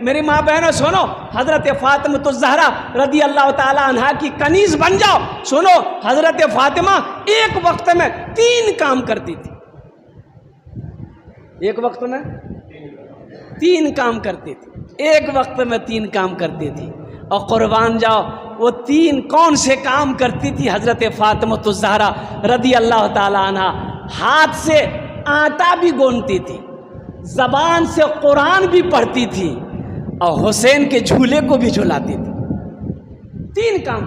मेरी माँ बहनों सुनो, हज़रत फ़ातिमा ज़हरा रदी अल्लाह ताला अन्हा की कनीज़ बन जाओ। सुनो, हज़रत फ़ातिमा एक वक्त में 3 काम करती थी, एक वक्त में 3 काम करती थी, एक वक्त में 3 काम करती थी। और कुर्बान जाओ, वो 3 कौन से काम करती थी हज़रत फ़ातिमा ज़हरा रदी अल्लाह ताला अन्हा? हाथ से आटा भी गूंथती थी, ज़बान से कुरान भी पढ़ती थी और हुसैन के झूले को भी झुलाती थी। 3 काम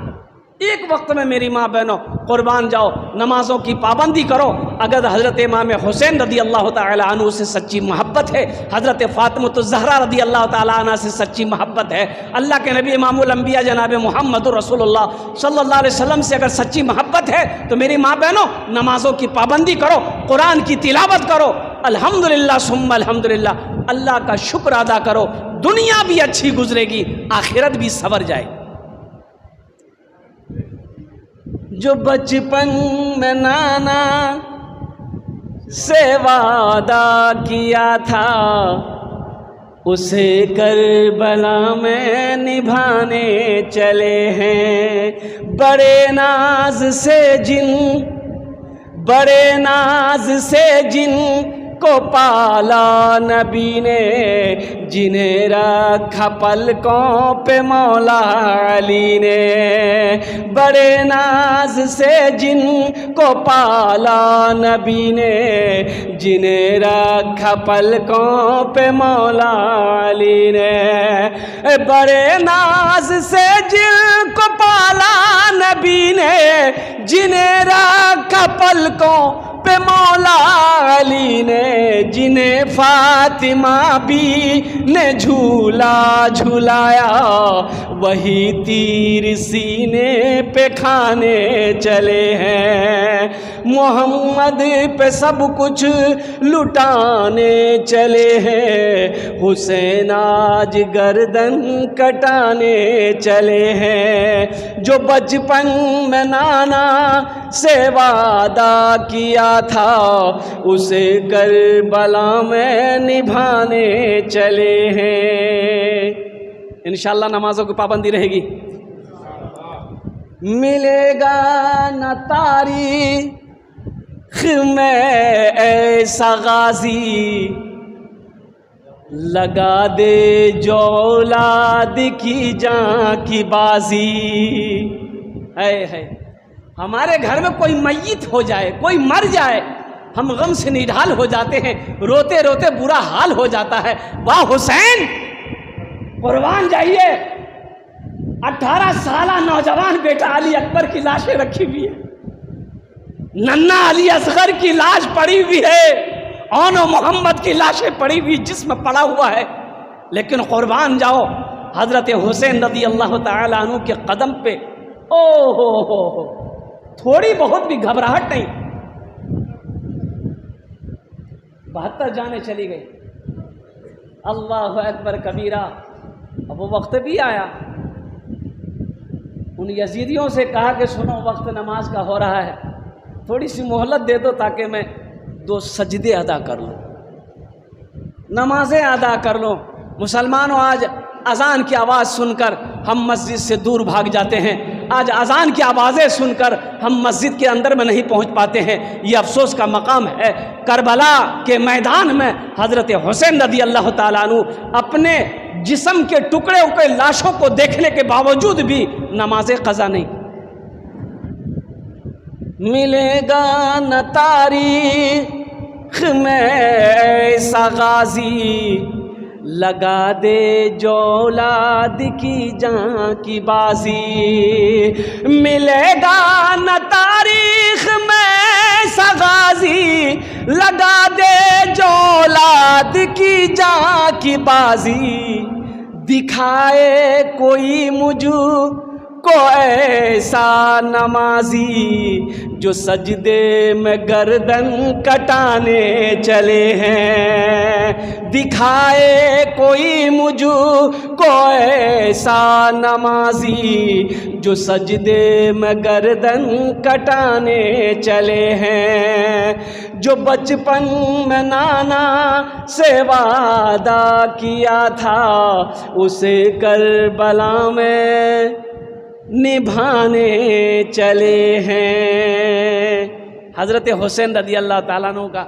एक वक्त में। मेरी माँ बहनों कुर्बान जाओ, नमाज़ों की पाबंदी करो। अगर हज़रत इमाम हुसैन रदी अल्लाह ताला अन्हु से सच्ची मोहब्बत है, हज़रत फ़ातिमा ज़हरा रदी अल्लाह ताला अन्हा से सच्ची मोहब्बत है, अल्लाह के नबी इमामुल अंबिया जनाब मोहम्मद रसूलुल्लाह सल्लल्लाहु अलैहि वसल्लम से अगर सच्ची मोहब्बत है, तो मेरी माँ बहनों नमाज़ों की पाबंदी करो, कुरान की तिलावत करो, अल्हम्दुलिल्लाह सुम्मा अल्हम्दुलिल्लाह, अल्लाह का शुक्र अदा करो। दुनिया भी अच्छी गुजरेगी, आखिरत भी संवर जाएगी। जो बचपन में नाना से वादा किया था, उसे करबला में निभाने चले हैं। बड़े नाज से जिन को पाला नबी ने, जिन्हें रखा पलकों पे मौला अली ने। बड़े नाज से जिन को पाला नबी ने, जिन्हें रखा पलकों पे मौला अली ने। बड़े नाज से जिन को पाला नबी ने, जिन्हें रखा पलकों पे मौला अली ने। जिन्हें फातिमा भी ने झूला झुलाया, वही तीर सीने पे खाने चले हैं। मोहम्मद पे सब कुछ लुटाने चले हैं, हुसैन आज गर्दन कटाने चले हैं। जो बचपन में नाना से वादा किया था, उसे करबला में निभाने चले हैं। इंशाअल्लाह नमाजों की पाबंदी रहेगी। मिलेगा न तारीख में ऐसा गाजी, लगा दे जो औलाद की जान की बाजी। है हमारे घर में कोई मैयत हो जाए, कोई मर जाए, हम गम से निढाल हो जाते हैं, रोते रोते बुरा हाल हो जाता है। वाह हुसैन, कुर्बान जाइए। 18 साला नौजवान बेटा अली अकबर की लाशें रखी हुई है, नन्ना अली असगर की लाश पड़ी हुई है, औनो मोहम्मद की लाशें पड़ी हुई, जिस्म पड़ा हुआ है। लेकिन कुर्बान जाओ, हजरत हुसैन रदी अल्लाह ताला अन्हु के कदम पे ओ हो थोड़ी बहुत भी घबराहट नहीं। 72 जाने चली गई। अल्लाह अकबर कबीरा। अब वो वक्त भी आया, उन यजीदियों से कहा कि सुनो, वक्त नमाज का हो रहा है, थोड़ी सी मोहलत दे दो ताकि मैं 2 सजदे अदा कर लूँ, नमाजें अदा कर लूँ। मुसलमानों, आज अजान की आवाज़ सुनकर हम मस्जिद से दूर भाग जाते हैं। आज अजान की आवाज़ें सुनकर हम मस्जिद के अंदर में नहीं पहुंच पाते हैं। ये अफसोस का मकाम है। करबला के मैदान में हज़रत हुसैन रदी अल्लाह ताला अन्हु अपने जिस्म के टुकड़े हुए लाशों को देखने के बावजूद भी नमाज़ें क़ज़ा नहीं। मिलेगा न तारीख में ऐसा गाजी, लगा दे जो औलाद की जान की बाजी। मिलेगा न तारीख में ऐसा गाजी, लगा दे जो औलाद की जान की बाजी। दिखाए कोई को ऐसा नमाजी जो सजदे में गर्दन कटाने चले हैं। दिखाए कोई मुझको ऐसा नमाजी जो सजदे में गर्दन कटाने चले हैं। जो बचपन में नाना से वादा किया था उसे करबला में निभाने चले हैं। हज़रत हुसैन रज़ी अल्लाह ताला अन्हु का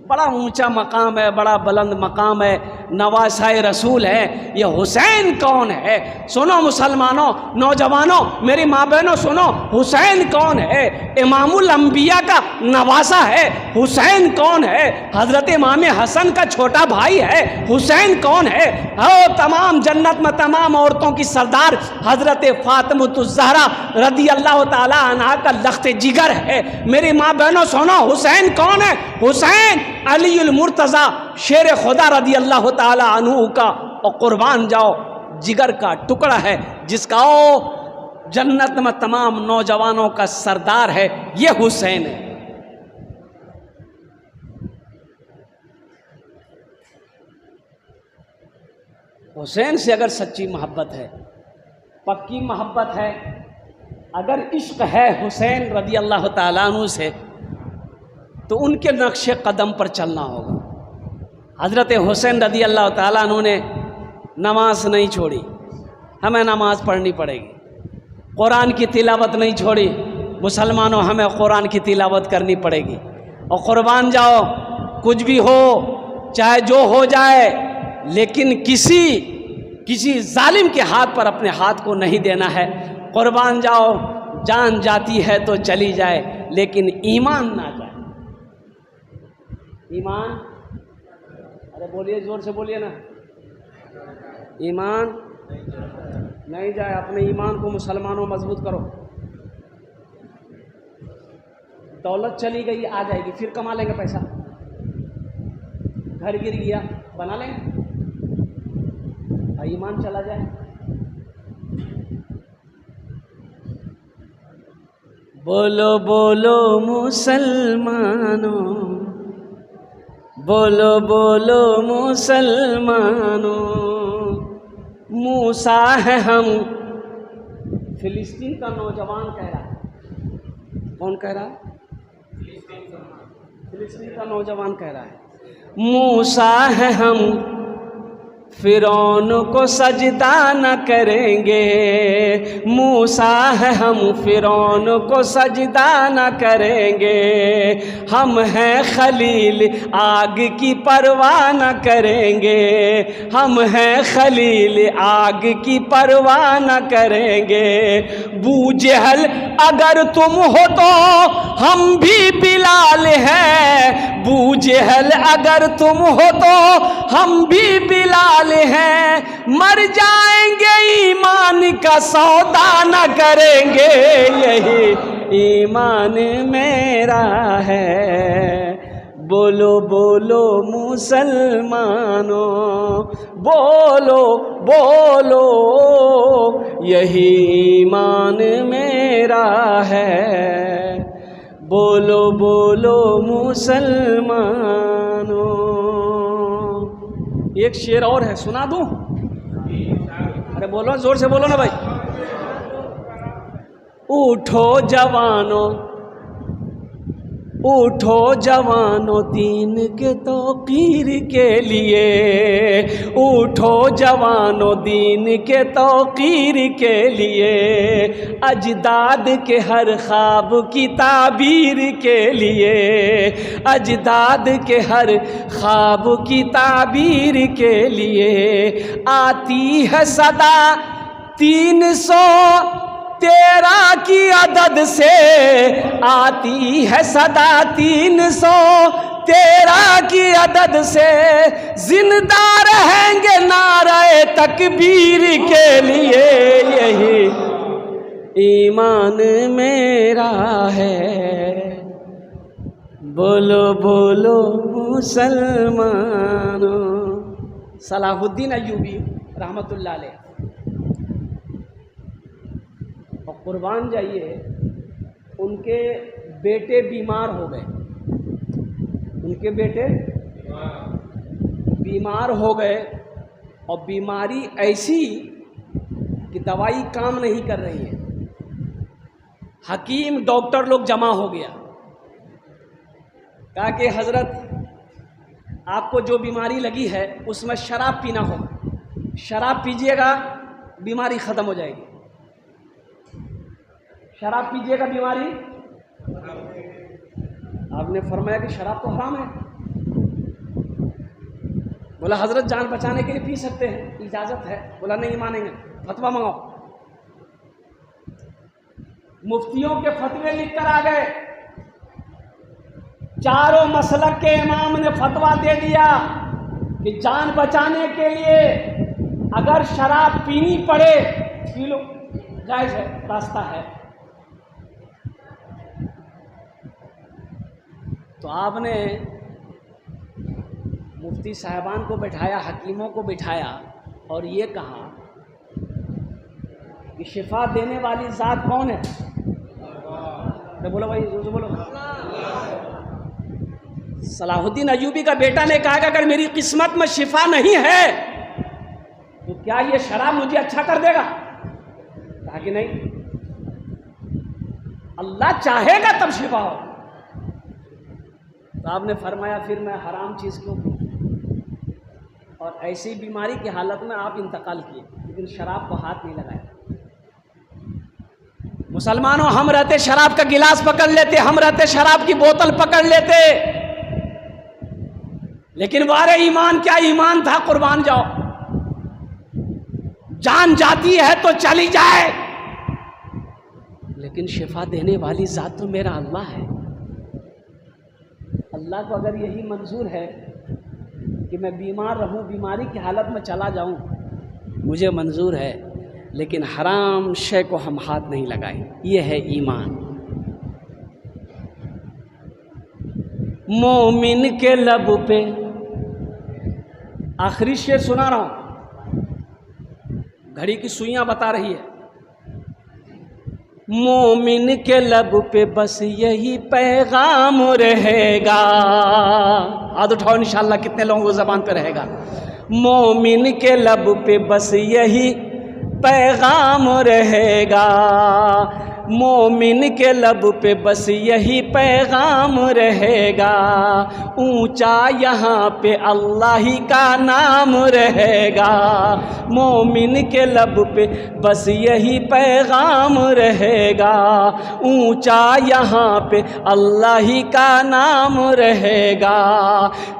बड़ा ऊंचा मकाम है, बड़ा बुलंद मकाम है, नवासाए रसूल है। ये हुसैन कौन है? सुनो मुसलमानों, नौजवानों, मेरी माँ बहनों सुनो, हुसैन कौन है? इमामुल अंबिया का नवासा है। हुसैन कौन है? हज़रत इमाम हसन का छोटा भाई है। हुसैन कौन है? ओ तमाम जन्नत में तमाम औरतों की सरदार हज़रत फातिमतुज़ ज़हरा रज़ी अल्लाह ताला अन्हा का लख्त जिगर है। मेरी माँ बहनों सुनो, हुसैन कौन है? हुसैन अलीउल मुर्तज़ा शेर खुदा रज़ी अल्लाह ताला अन्हु का और कुर्बान जाओ जिगर का टुकड़ा है, जिसका ओ जन्नत में तमाम नौजवानों का सरदार है। ये हुसैन है। हुसैन से अगर सच्ची मोहब्बत है, पक्की मोहब्बत है, अगर इश्क है हुसैन रज़ी अल्लाह ताला अन्हु से, तो उनके नक्शे कदम पर चलना होगा। हज़रत हुसैन रज़ी अल्लाह ताला अन्हु ने नमाज नहीं छोड़ी, हमें नमाज पढ़नी पड़ेगी। कुरान की तिलावत नहीं छोड़ी, मुसलमानों हमें कुरान की तिलावत करनी पड़ेगी। और कुर्बान जाओ, कुछ भी हो चाहे जो हो जाए, लेकिन किसी जालिम के हाथ पर अपने हाथ को नहीं देना है। कुर्बान जाओ, जान जाती है तो चली जाए, लेकिन ईमान ना जाए। ईमान, अरे बोलिए, जोर से बोलिए ना। ईमान नहीं जाए। अपने ईमान को मुसलमानों मजबूत करो। दौलत चली गई, आ जाएगी, फिर कमा लेंगे पैसा। घर गिर गया, बना लेंगे। ईमान चला जाए, बोलो बोलो मुसलमानों, बोलो बोलो मुसलमानों, मूसा है हम। फिलिस्तीन का नौजवान कह रहा है। कौन कह रहा है? फिलिस्तीन का नौजवान कह रहा है, मूसा है हम, फिरौन को सजदा न करेंगे। मूसा है हम, फिरौन को सजदा न करेंगे। हम हैं खलील, आग की परवाह न करेंगे। हम हैं खलील, आग की परवाह न करेंगे। बूजहल अगर तुम हो तो हम भी बिलाल हैं। बूजहल अगर तुम हो तो हम भी बिलाल हैं। मर जाएंगे ईमान का सौदा न करेंगे। यही ईमान मेरा है। बोलो बोलो मुसलमानों, बोलो बोलो, यही ईमान मेरा है। बोलो बोलो मुसलमानों। एक शेर और है, सुना दूं? अरे बोलो, जोर से बोलो ना भाई। उठो जवानों, उठो जवानों, दीन के तौकीर के लिए। उठो जवानों, दीन के तौकीर के लिए। अजदाद के हर ख्वाब की ताबीर के लिए। अजदाद के हर ख्वाब की ताबीर के लिए। आती है सदा 313 की अदद से। आती है सदा 313 की अदद से। जिंदा रहेंगे नारे तकबीर के लिए। यही ईमान मेरा है। बोलो बोलो मुसलमानों। सलाहुद्दीन अय्यूबी रहमतुल्लाह अलैह और कुर्बान जाइए, उनके बेटे बीमार हो गए, उनके बेटे बीमार हो गए और बीमारी ऐसी कि दवाई काम नहीं कर रही है। हकीम डॉक्टर लोग जमा हो गया, कहा कि हजरत आपको जो बीमारी लगी है उसमें शराब पीना होगा, शराब पीजिएगा बीमारी ख़त्म हो जाएगी, शराब पीजिएगा बीमारी। आपने फरमाया कि शराब तो हराम है। बोला हजरत जान बचाने के लिए पी सकते हैं, इजाज़त है। बोला नहीं मानेंगे, फतवा मंगाओ। मुफ्तियों के फतवे लिख कर आ गए, चारों मसलक के इमाम ने फतवा दे दिया कि जान बचाने के लिए अगर शराब पीनी पड़े पी लो, जायज़ है, रास्ता है। तो आपने मुफ्ती साहबान को बैठाया, हकीमों को बैठाया और ये कहा कि शिफा देने वाली ज़ात कौन है? तो बोलो भाई, बोलो। सलाहुद्दीन अयूबी का बेटा ने कहा कि अगर मेरी किस्मत में शिफा नहीं है तो क्या ये शराब मुझे अच्छा कर देगा? कहा कि नहीं, अल्लाह चाहेगा तब शिफा हो। तो आपने फरमाया फिर मैं हराम चीज़ क्यों पीऊं? और ऐसी बीमारी की हालत में आप इंतकाल किए, लेकिन शराब को हाथ नहीं लगाया। मुसलमानों, हम रहते शराब का गिलास पकड़ लेते, हम रहते शराब की बोतल पकड़ लेते, लेकिन वारे ईमान क्या ईमान था। कुर्बान जाओ, जान जाती है तो चली जाए, लेकिन शिफा देने वाली ज़ात तो मेरा अल्लाह है। अल्लाह को अगर यही मंजूर है कि मैं बीमार रहूं, बीमारी की हालत में चला जाऊं, मुझे मंजूर है, लेकिन हराम शय को हम हाथ नहीं लगाएं। ये है ईमान। मोमिन के लब पे, आखिरी शेर सुना रहा हूं, घड़ी की सुइयां बता रही है। मोमिन के लब पे बस यही पैगाम रहेगा। हाथ उठाओ इंशाल्लाह, कितने लोगों को ज़बान पे रहेगा। मोमिन के लब पे बस यही पैगाम रहेगा, मोमिन के लब पे बस यही पैगाम रहेगा। ऊंचा यहाँ पे अल्लाह ही का नाम रहेगा, मोमिन के लब पे बस यही पैगाम रहेगा। ऊंचा यहाँ पे अल्लाह ही का नाम रहेगा।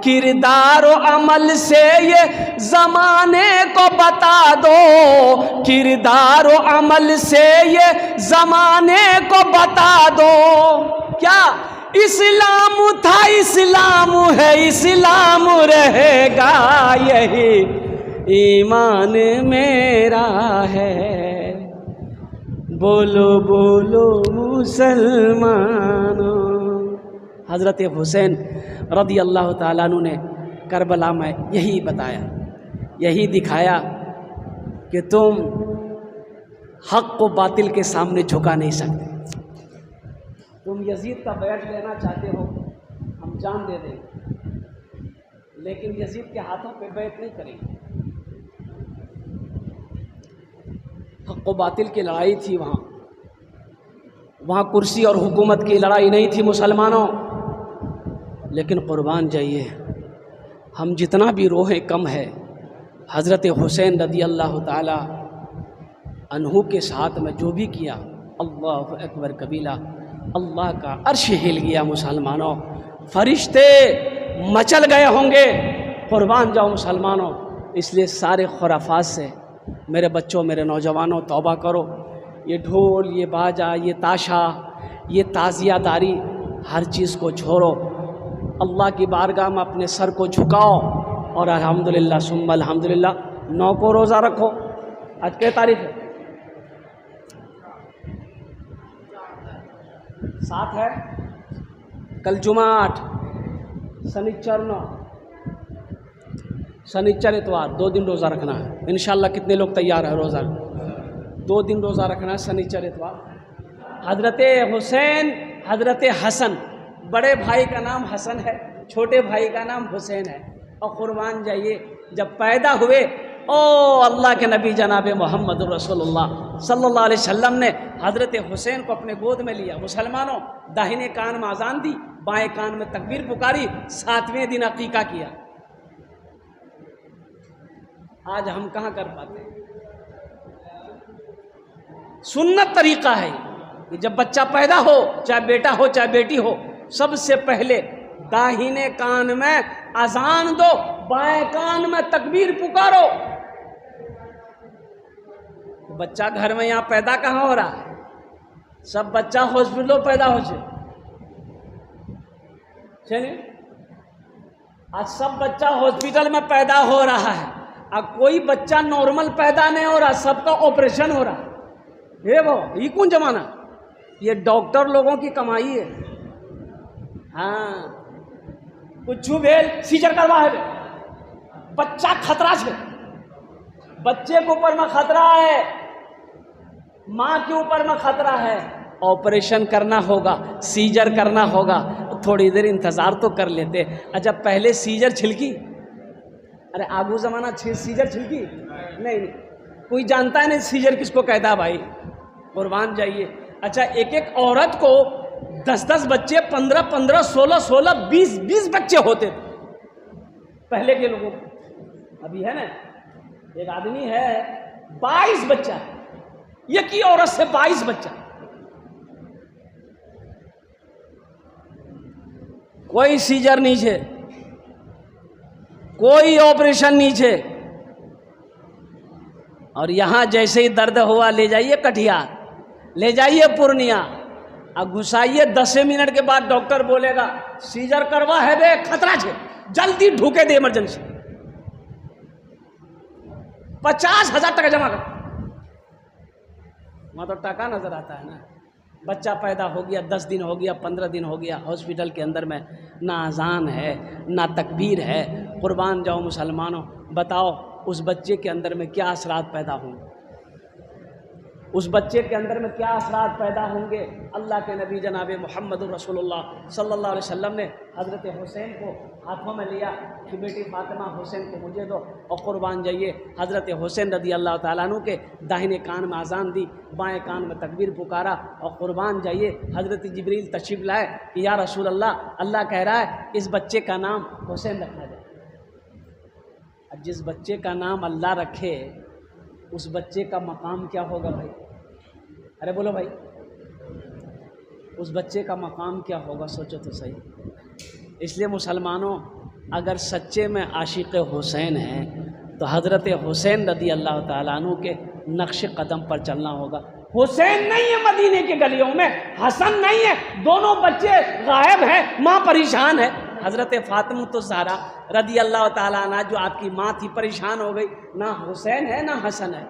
किरदार और अमल से ये ज़माने को बता दो, किरदार और अमल से ये ज़माने को बता दो। क्या इस्लाम था, इस्लाम है, इस्लाम रहेगा। यही ईमान मेरा है। बोलो बोलो मुसलमानों। हज़रत हुसैन रज़ी अल्लाह ताला अन्हु ने करबला में यही बताया, यही दिखाया कि तुम हक़ को बातिल के सामने झुका नहीं सकते। तुम यजीद का बैठ लेना चाहते हो, हम जान दे देंगे, लेकिन यजीद के हाथों पे बैठ नहीं करेंगे। हक़ व बातिल की लड़ाई थी वहाँ कुर्सी और हुकूमत की लड़ाई नहीं थी मुसलमानों। लेकिन कुर्बान जाइए, हम जितना भी रोहें कम है। हज़रत हुसैन रज़ी अल्लाह ताला अन्हु के साथ में जो भी किया, अल्लाह अकबर कबीला, अल्लाह का अर्श हिल गया मुसलमानों, फरिश्ते मचल गए होंगे। कुर्बान जाओ मुसलमानों। इसलिए सारे खुराफात से मेरे बच्चों, मेरे नौजवानों, तौबा करो। ये ढोल, ये बाजा, ये ताशा, ये ताज़ियादारी, हर चीज़ को छोड़ो। अल्लाह की बारगाह में अपने सर को झुकाओ और अल्हम्दुलिल्लाह सुम्मा अल्हम्दुलिल्लाह 9 को रोज़ा रखो। आज क्या तारीख है? 7 है। कल जुमा 8, शनिचर 9, शनिचर इतवार 2 दिन रोज़ा रखना है इंशाअल्लाह। कितने लोग तैयार है रोज़ा? 2 दिन रोज़ा रखना, शनिचर इतवार। हज़रत हुसैन, हज़रत हसन, बड़े भाई का नाम हसन है, छोटे भाई का नाम हुसैन है। और कुर्बान जाइए, जब पैदा हुए ओ अल्लाह के नबी जनाब मोहम्मद रसूलुल्लाह सल्लल्लाहु अलैहि वसल्लम ने हज़रत हुसैन को अपने गोद में लिया। मुसलमानों, दाहिने कान में अजान दी, बाएं कान में तकबीर पुकारी, 7वें दिन अकीका किया। आज हम कहाँ कर पाते हैं? सुन्नत तरीका है कि जब बच्चा पैदा हो, चाहे बेटा हो चाहे बेटी हो, सबसे पहले दाहिने कान में अजान दो, बाएं कान में तकबीर पुकारो। बच्चा घर में यहाँ पैदा कहाँ हो रहा है? सब बच्चा हॉस्पिटलों पैदा हो चलिए, आज सब बच्चा हॉस्पिटल में पैदा हो रहा है। अब कोई बच्चा नॉर्मल पैदा नहीं हो रहा, सबका ऑपरेशन हो रहा है। हे वो ये कौन जमाना? ये डॉक्टर लोगों की कमाई है। हाँ, कुछ भेल सीजर करवा है, बच्चा खतरा है, बच्चे के ऊपर में खतरा है, माँ के ऊपर में खतरा है। ऑपरेशन करना होगा, सीजर करना होगा, थोड़ी देर इंतजार तो कर लेते। अच्छा, पहले सीजर छिलकी, अरे आगू जमाना सीजर छिलकी नहीं, कोई जानता है नहीं सीजर किसको कहता है भाई, कुर्बान जाइए। अच्छा, एक एक औरत को 10-10 बच्चे, 15-15, 16-16, 20-20 बच्चे होते थे पहले के लोगों को। अभी है ना, एक आदमी है 22 बच्चा, एक ही औरत से 22 बच्चा। कोई सीजर नहीं है, कोई ऑपरेशन नहीं है। और यहां जैसे ही दर्द हुआ, ले जाइए कटिहार, ले जाइए पूर्णिया, अब घुसाइए, 10 मिनट के बाद डॉक्टर बोलेगा सीजर करवा है बे, खतरा है, जल्दी ढूके दे इमरजेंसी। 50,000 टका जमा कर, वहां तो टका नजर आता है ना। बच्चा पैदा हो गया, 10 दिन हो गया, 15 दिन हो गया, हॉस्पिटल के अंदर में ना अजान है ना तकबीर है। कुर्बान जाओ मुसलमानों, बताओ उस बच्चे के अंदर में क्या असरात पैदा होंगे? उस बच्चे के अंदर में क्या असरात पैदा होंगे? अल्लाह के नबी जनाब मोहम्मद रसूलुल्लाह सल्लल्लाहु अलैहि वसल्लम ने हज़रत हुसैन को हाथों में लिया कि बेटी फातिमा, हुसैन को मुझे दो। और कुर्बान जाइए, हज़रत हुसैन रदी अल्लाह ताला अन्हु के दाहिने कान में अजान दी, बाएं कान में तकबीर पुकारा। और कुर्बान जाइए, हज़रत जिब्रील तशरीफ़ लाए कि या रसूल अल्लाह, अल्लाह कह रहा है इस बच्चे का नाम हुसैन रखा जाए। अब जिस बच्चे का नाम अल्लाह रखे, उस बच्चे का मकाम क्या होगा भाई? अरे बोलो भाई, उस बच्चे का मकाम क्या होगा? सोचो तो सही। इसलिए मुसलमानों, अगर सच्चे में आशिक़ हुसैन हैं तो हज़रत हुसैन रदी अल्लाह ताला अन्हु के नक्श कदम पर चलना होगा। हुसैन नहीं है मदीने के गलियों में, हसन नहीं है, दोनों बच्चे गायब हैं, माँ परेशान है। हज़रत फातिमा तो ज़हरा रदी अल्लाह ताला अन्हा, जो आपकी माँ थी, परेशान हो गई, ना हुसैन है ना हसन है।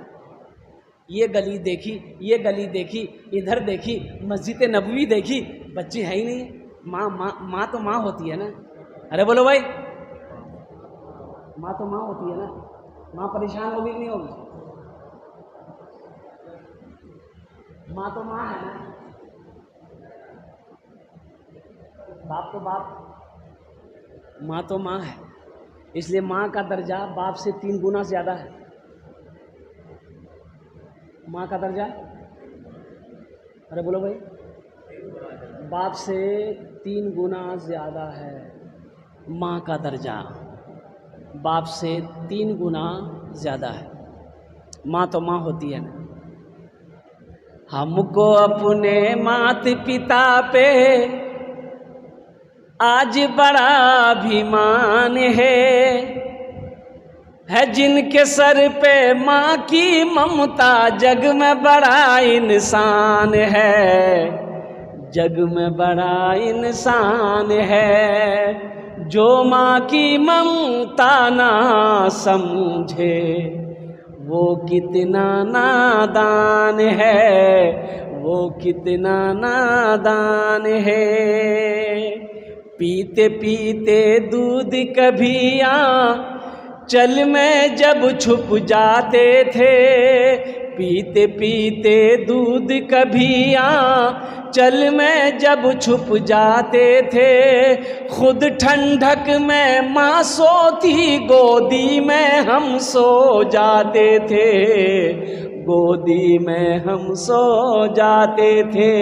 ये गली देखी, ये गली देखी, इधर देखी, मस्जिद नबवी देखी, बच्चे है ही नहीं। माँ तो माँ होती है ना। अरे बोलो भाई, माँ तो माँ होती है ना। माँ परेशान होगी कि नहीं होगी? माँ तो माँ है ना, बाप तो बाप, माँ तो माँ है। इसलिए माँ का दर्जा बाप से 3 गुना ज़्यादा है। माँ का दर्जा, अरे बोलो भाई, बाप से 3 गुना ज़्यादा है। माँ का दर्जा बाप से 3 गुना ज़्यादा है। माँ तो माँ होती है ना। हमको अपने माता पिता पे आज बड़ा अभिमान है जिनके सर पे माँ की ममता, जग में बड़ा इंसान है, जग में बड़ा इंसान है। जो माँ की ममता ना समझे वो कितना नादान है, वो कितना नादान है। पीते पीते दूध कभी चल में जब छुप जाते थे, पीते पीते दूध कभी चल में जब छुप जाते थे, खुद ठंडक में माँ सोती, गोदी में हम सो जाते थे, गोदी में हम सो जाते थे।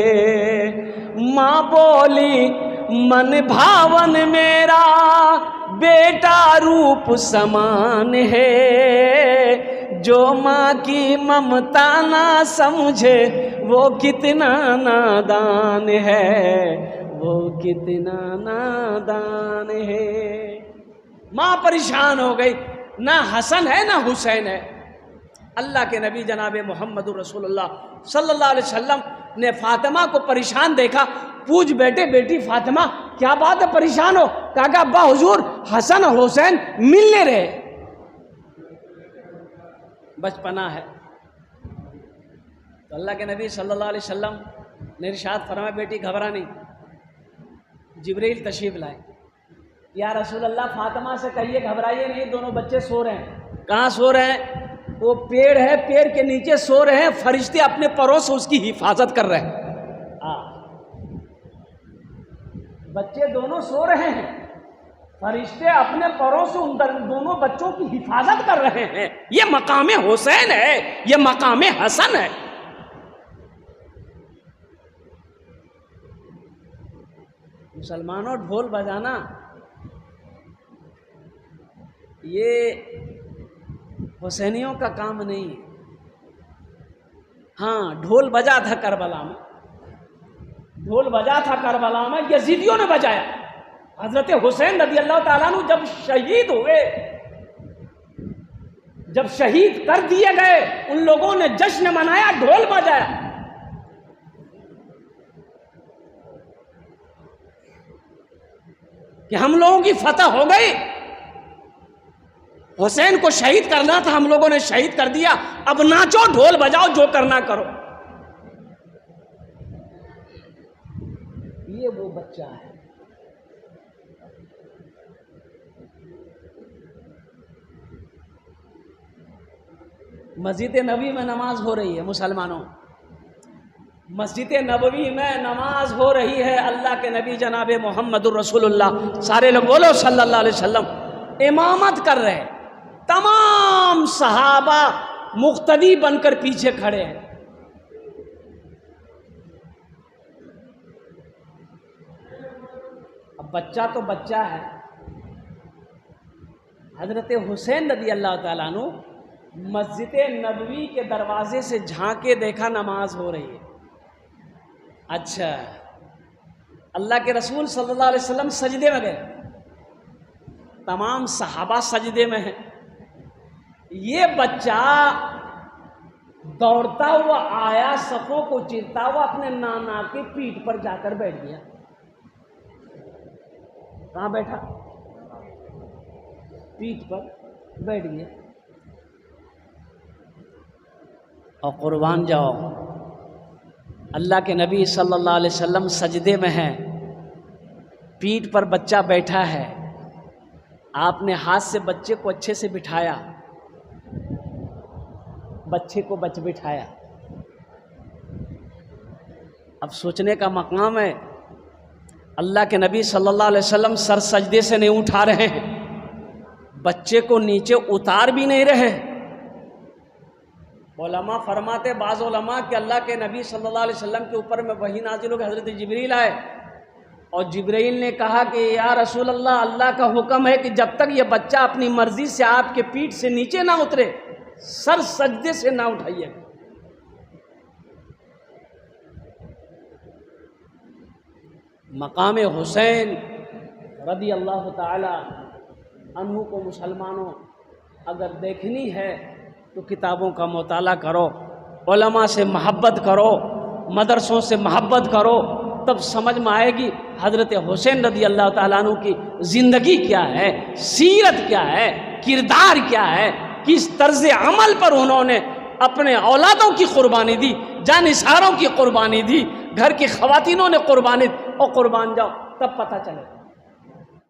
माँ बोली मन भावन मेरा बेटा रूप समान है, जो माँ की ममता ना समझे वो कितना नादान है, वो कितना नादान है। माँ परेशान हो गई, ना हसन है ना हुसैन है। अल्लाह के नबी जनाब मोहम्मद रसूलुल्लाह सल्लल्लाहु अलैहि वसल्लम ने फातिमा को परेशान देखा। पूछ बेटे बेटी फातिमा क्या बात है, परेशान हो? कहा कि अब्बा हुजूर हसन और हुसैन मिलने रहे। बचपना है तो अल्लाह के नबी सल्लल्लाहु अलैहि वसल्लम ने इरशाद फरमाया बेटी घबरा नहीं। जिब्रील तशरीफ लाए, या रसूल अल्लाह फातिमा से कहिए घबराइए नहीं, दोनों बच्चे सो रहे हैं। कहाँ सो रहे हैं? वो पेड़ है, पेड़ के नीचे सो रहे हैं, फरिश्ते अपने परों से उसकी हिफाजत कर रहे हैं। बच्चे दोनों सो रहे हैं, फरिश्ते अपने परों से उन दोनों बच्चों की हिफाजत कर रहे हैं। ये मकामे हुसैन है, ये मकामे हसन है। मुसलमानों, ढोल बजाना ये हुसैनियों का काम नहीं है। हाँ, ढोल बजा था करबला में, ढोल बजा था करबला में, यजीदियों ने बजाया। हजरत हुसैन रज़ी अल्लाह ताला अन्हु जब शहीद हुए, जब शहीद कर दिए गए, उन लोगों ने जश्न मनाया, ढोल बजाया। कि हम लोगों की फतह हो गई, हुसैन को शहीद करना था, हम लोगों ने शहीद कर दिया, अब नाचो ढोल बजाओ, जो करना करो। ये वो बच्चा है। मस्जिद नबवी में नमाज हो रही है मुसलमानों, मस्जिद नबवी में नमाज हो रही है। अल्लाह के नबी जनाब मोहम्मदुर रसूलुल्लाह सारे लोग बोलो सल्लल्लाहु अलैहि वसल्लम इमामत कर रहे हैं। तमाम सहाबा मुक्तदी बनकर पीछे खड़े हैं। अब बच्चा तो बच्चा है। हजरत हुसैन रज़ी अल्लाह ताला अन्हु मस्जिद नबवी के दरवाजे से झांके, देखा नमाज हो रही है। अच्छा, अल्लाह के रसूल सल्लल्लाहु अलैहि वसल्लम सजदे में गए, तमाम सहाबा सजदे में हैं। ये बच्चा दौड़ता हुआ आया, सफों को चीरता हुआ अपने नाना के पीठ पर जाकर बैठ गया। कहाँ बैठा? पीठ पर बैठ गया। और कुर्बान जाओ, अल्लाह के नबी सल्लल्लाहु अलैहि वसल्लम सजदे में हैं, पीठ पर बच्चा बैठा है, आपने हाथ से बच्चे को अच्छे से बिठाया, बच्चे को बिठाया। अब सोचने का मकाम है, अल्लाह के नबी सल्लल्लाहु अलैहि वसल्लम सर सजदे से नहीं उठा रहे हैं, बच्चे को नीचे उतार भी नहीं रहे। उलमा फरमाते, बाज़ उलमा कि अल्लाह के नबी सल्लल्लाहु अलैहि वसल्लम के ऊपर में वही नाजिल हो गई। हज़रत जिब्रील आए और जिब्रील ने कहा कि या रसूल अल्लाह, अल्लाह का हुक्म है कि जब तक ये बच्चा अपनी मर्जी से आपके पीठ से नीचे ना उतरे, सर सजदे से ना उठाइए। मकाम हुसैन रज़ी अल्लाह ताला अन्हु को मुसलमानों अगर देखनी है तो किताबों का मुताला करो, उलमा से मोहब्बत करो, मदरसों से मोहब्बत करो, तब समझ में आएगी हज़रत हुसैन रज़ी अल्लाह ताला अन्हु की ज़िंदगी क्या है, सीरत क्या है, किरदार क्या है, किस तर्ज़ अमल पर उन्होंने अपने औलादों की कुर्बानी दी, जानिसारों की कुर्बानी दी, घर की ख़वातीनों ने कुर्बानी। और कुर्बान जाओ, तब पता चले।